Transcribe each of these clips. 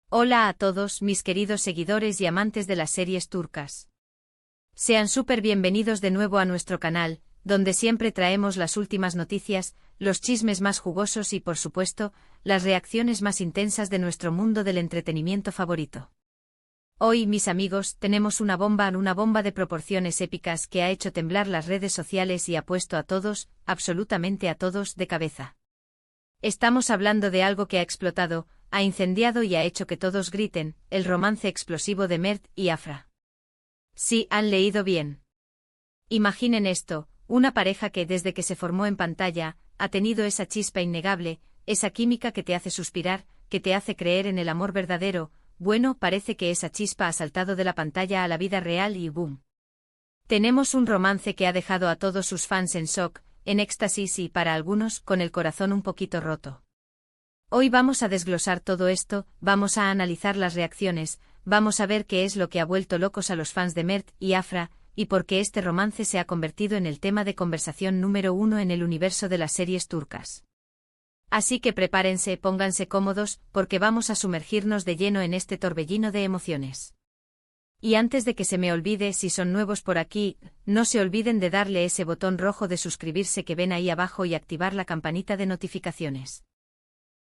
Hola a todos mis queridos seguidores y amantes de las series turcas. Sean súper bienvenidos de nuevo a nuestro canal, donde siempre traemos las últimas noticias, los chismes más jugosos y, por supuesto, las reacciones más intensas de nuestro mundo del entretenimiento favorito. Hoy, mis amigos, tenemos una bomba de proporciones épicas que ha hecho temblar las redes sociales y ha puesto a todos, absolutamente a todos, de cabeza. Estamos hablando de algo que ha explotado, ha incendiado y ha hecho que todos griten, el romance explosivo de Mert y Afra. Sí, han leído bien. Imaginen esto, una pareja que desde que se formó en pantalla, ha tenido esa chispa innegable, esa química que te hace suspirar, que te hace creer en el amor verdadero. Bueno, parece que esa chispa ha saltado de la pantalla a la vida real y ¡boom! Tenemos un romance que ha dejado a todos sus fans en shock, en éxtasis y, para algunos, con el corazón un poquito roto. Hoy vamos a desglosar todo esto, vamos a analizar las reacciones, vamos a ver qué es lo que ha vuelto locos a los fans de Mert y Afra, y por qué este romance se ha convertido en el tema de conversación número 1 en el universo de las series turcas. Así que prepárense, pónganse cómodos, porque vamos a sumergirnos de lleno en este torbellino de emociones. Y antes de que se me olvide, si son nuevos por aquí, no se olviden de darle ese botón rojo de suscribirse que ven ahí abajo y activar la campanita de notificaciones.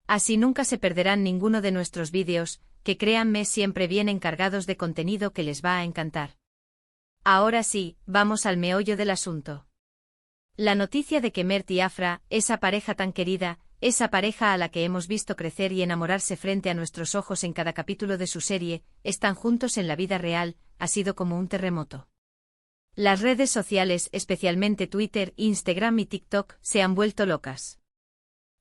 Así nunca se perderán ninguno de nuestros vídeos, que créanme siempre vienen cargados de contenido que les va a encantar. Ahora sí, vamos al meollo del asunto. La noticia de que Mert y Afra, esa pareja tan querida, esa pareja a la que hemos visto crecer y enamorarse frente a nuestros ojos en cada capítulo de su serie, están juntos en la vida real, ha sido como un terremoto. Las redes sociales, especialmente Twitter, Instagram y TikTok, se han vuelto locas.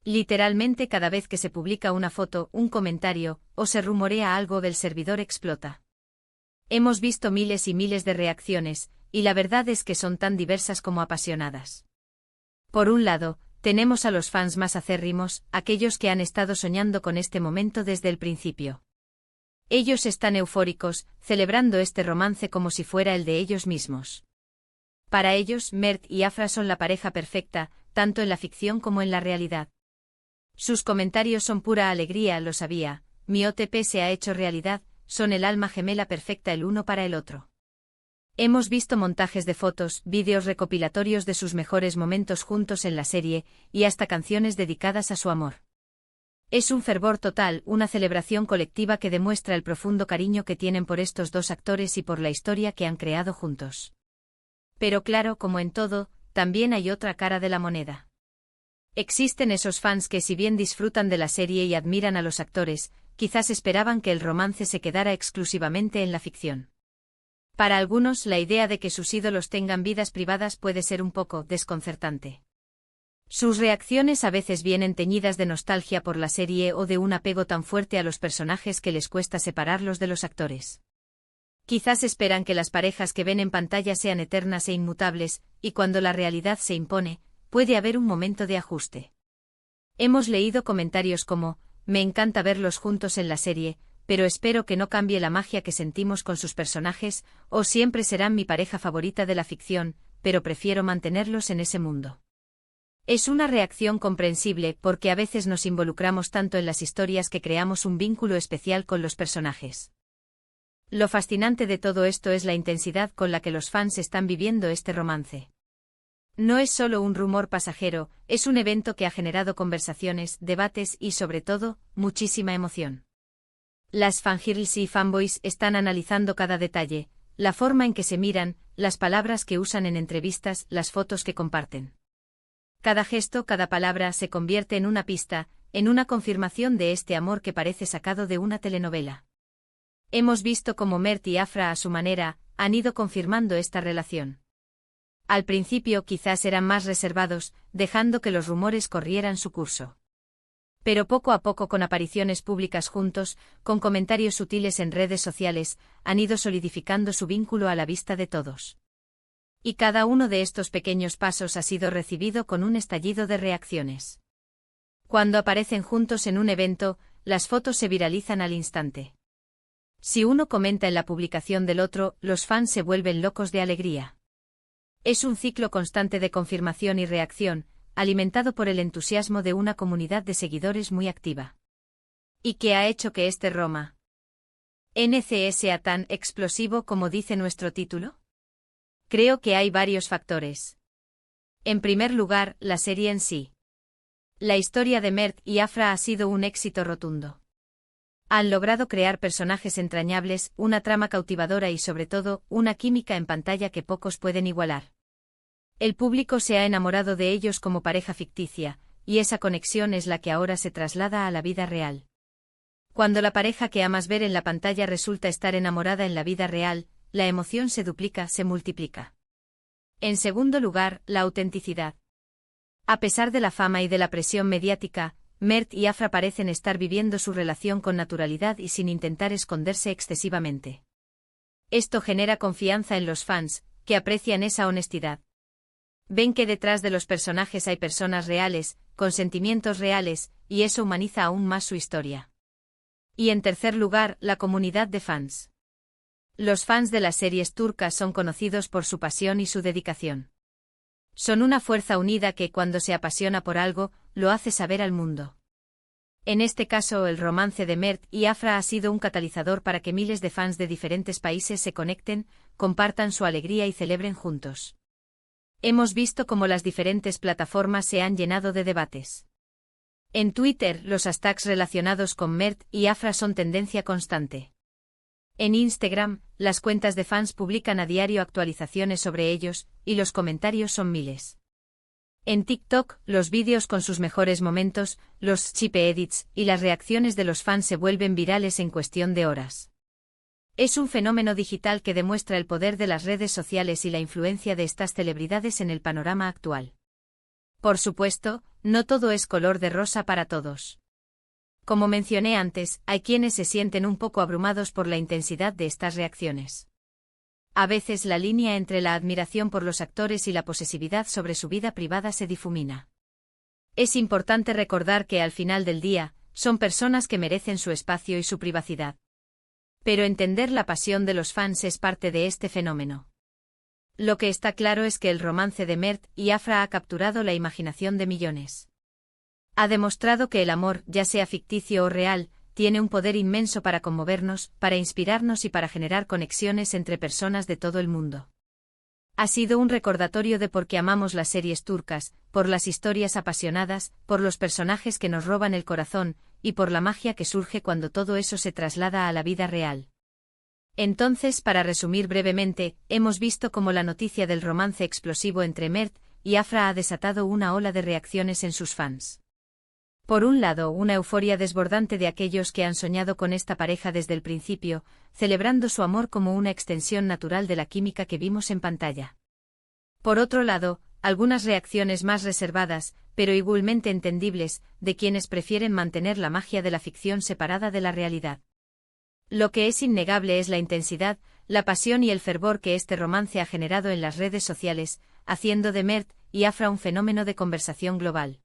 Literalmente cada vez que se publica una foto, un comentario, o se rumorea algo del servidor explota. Hemos visto miles y miles de reacciones, y la verdad es que son tan diversas como apasionadas. Por un lado, tenemos a los fans más acérrimos, aquellos que han estado soñando con este momento desde el principio. Ellos están eufóricos, celebrando este romance como si fuera el de ellos mismos. Para ellos, Mert y Afra son la pareja perfecta, tanto en la ficción como en la realidad. Sus comentarios son pura alegría, lo sabía, mi OTP se ha hecho realidad, son el alma gemela perfecta el uno para el otro. Hemos visto montajes de fotos, vídeos recopilatorios de sus mejores momentos juntos en la serie, y hasta canciones dedicadas a su amor. Es un fervor total, una celebración colectiva que demuestra el profundo cariño que tienen por estos dos actores y por la historia que han creado juntos. Pero claro, como en todo, también hay otra cara de la moneda. Existen esos fans que, si bien disfrutan de la serie y admiran a los actores, quizás esperaban que el romance se quedara exclusivamente en la ficción. Para algunos, la idea de que sus ídolos tengan vidas privadas puede ser un poco desconcertante. Sus reacciones a veces vienen teñidas de nostalgia por la serie o de un apego tan fuerte a los personajes que les cuesta separarlos de los actores. Quizás esperan que las parejas que ven en pantalla sean eternas e inmutables, y cuando la realidad se impone, puede haber un momento de ajuste. Hemos leído comentarios como, me encanta verlos juntos en la serie, pero espero que no cambie la magia que sentimos con sus personajes, o siempre serán mi pareja favorita de la ficción, pero prefiero mantenerlos en ese mundo. Es una reacción comprensible porque a veces nos involucramos tanto en las historias que creamos un vínculo especial con los personajes. Lo fascinante de todo esto es la intensidad con la que los fans están viviendo este romance. No es solo un rumor pasajero, es un evento que ha generado conversaciones, debates y, sobre todo, muchísima emoción. Las fangirls y fanboys están analizando cada detalle, la forma en que se miran, las palabras que usan en entrevistas, las fotos que comparten. Cada gesto, cada palabra se convierte en una pista, en una confirmación de este amor que parece sacado de una telenovela. Hemos visto cómo Mert y Afra, a su manera, han ido confirmando esta relación. Al principio quizás eran más reservados, dejando que los rumores corrieran su curso. Pero poco a poco, con apariciones públicas juntos, con comentarios sutiles en redes sociales, han ido solidificando su vínculo a la vista de todos. Y cada uno de estos pequeños pasos ha sido recibido con un estallido de reacciones. Cuando aparecen juntos en un evento, las fotos se viralizan al instante. Si uno comenta en la publicación del otro, los fans se vuelven locos de alegría. Es un ciclo constante de confirmación y reacción, alimentado por el entusiasmo de una comunidad de seguidores muy activa. Y que ha hecho que este ¿NCSA tan explosivo como dice nuestro título? Creo que hay varios factores. En primer lugar, la serie en sí. La historia de Mert y Afra ha sido un éxito rotundo. Han logrado crear personajes entrañables, una trama cautivadora y sobre todo, una química en pantalla que pocos pueden igualar. El público se ha enamorado de ellos como pareja ficticia, y esa conexión es la que ahora se traslada a la vida real. Cuando la pareja que amas ver en la pantalla resulta estar enamorada en la vida real, la emoción se duplica, se multiplica. En segundo lugar, la autenticidad. A pesar de la fama y de la presión mediática, Mert y Afra parecen estar viviendo su relación con naturalidad y sin intentar esconderse excesivamente. Esto genera confianza en los fans, que aprecian esa honestidad. Ven que detrás de los personajes hay personas reales, con sentimientos reales, y eso humaniza aún más su historia. Y en tercer lugar, la comunidad de fans. Los fans de las series turcas son conocidos por su pasión y su dedicación. Son una fuerza unida que cuando se apasiona por algo, lo hace saber al mundo. En este caso, el romance de Mert y Afra ha sido un catalizador para que miles de fans de diferentes países se conecten, compartan su alegría y celebren juntos. Hemos visto cómo las diferentes plataformas se han llenado de debates. En Twitter, los hashtags relacionados con Mert y Afra son tendencia constante. En Instagram, las cuentas de fans publican a diario actualizaciones sobre ellos, y los comentarios son miles. En TikTok, los vídeos con sus mejores momentos, los chip edits y las reacciones de los fans se vuelven virales en cuestión de horas. Es un fenómeno digital que demuestra el poder de las redes sociales y la influencia de estas celebridades en el panorama actual. Por supuesto, no todo es color de rosa para todos. Como mencioné antes, hay quienes se sienten un poco abrumados por la intensidad de estas reacciones. A veces la línea entre la admiración por los actores y la posesividad sobre su vida privada se difumina. Es importante recordar que al final del día, son personas que merecen su espacio y su privacidad. Pero entender la pasión de los fans es parte de este fenómeno. Lo que está claro es que el romance de Mert y Afra ha capturado la imaginación de millones. Ha demostrado que el amor, ya sea ficticio o real, tiene un poder inmenso para conmovernos, para inspirarnos y para generar conexiones entre personas de todo el mundo. Ha sido un recordatorio de por qué amamos las series turcas, por las historias apasionadas, por los personajes que nos roban el corazón, y por la magia que surge cuando todo eso se traslada a la vida real. Entonces, para resumir brevemente, hemos visto cómo la noticia del romance explosivo entre Mert y Afra ha desatado una ola de reacciones en sus fans. Por un lado, una euforia desbordante de aquellos que han soñado con esta pareja desde el principio, celebrando su amor como una extensión natural de la química que vimos en pantalla. Por otro lado, algunas reacciones más reservadas, pero igualmente entendibles, de quienes prefieren mantener la magia de la ficción separada de la realidad. Lo que es innegable es la intensidad, la pasión y el fervor que este romance ha generado en las redes sociales, haciendo de Mert y Afra un fenómeno de conversación global.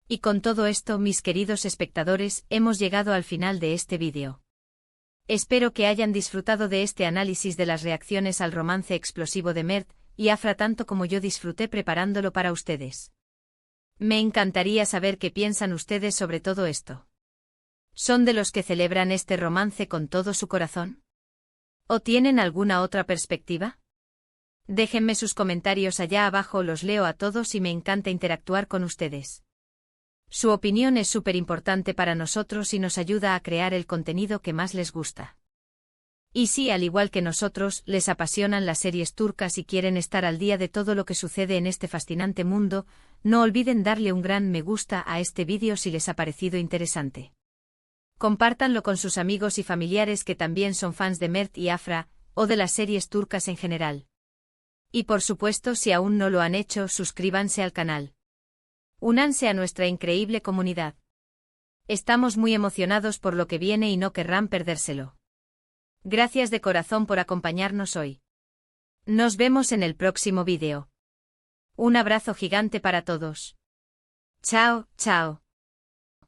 Y con todo esto, mis queridos espectadores, hemos llegado al final de este vídeo. Espero que hayan disfrutado de este análisis de las reacciones al romance explosivo de Mert y Afra tanto como yo disfruté preparándolo para ustedes. Me encantaría saber qué piensan ustedes sobre todo esto. ¿Son de los que celebran este romance con todo su corazón? ¿O tienen alguna otra perspectiva? Déjenme sus comentarios allá abajo, los leo a todos y me encanta interactuar con ustedes. Su opinión es súper importante para nosotros y nos ayuda a crear el contenido que más les gusta. Y si, al igual que nosotros, les apasionan las series turcas y quieren estar al día de todo lo que sucede en este fascinante mundo, no olviden darle un gran me gusta a este vídeo si les ha parecido interesante. Compártanlo con sus amigos y familiares que también son fans de Mert y Afra, o de las series turcas en general. Y por supuesto, si aún no lo han hecho, suscríbanse al canal. Únanse a nuestra increíble comunidad. Estamos muy emocionados por lo que viene y no querrán perdérselo. Gracias de corazón por acompañarnos hoy. Nos vemos en el próximo vídeo. Un abrazo gigante para todos. Chao, chao.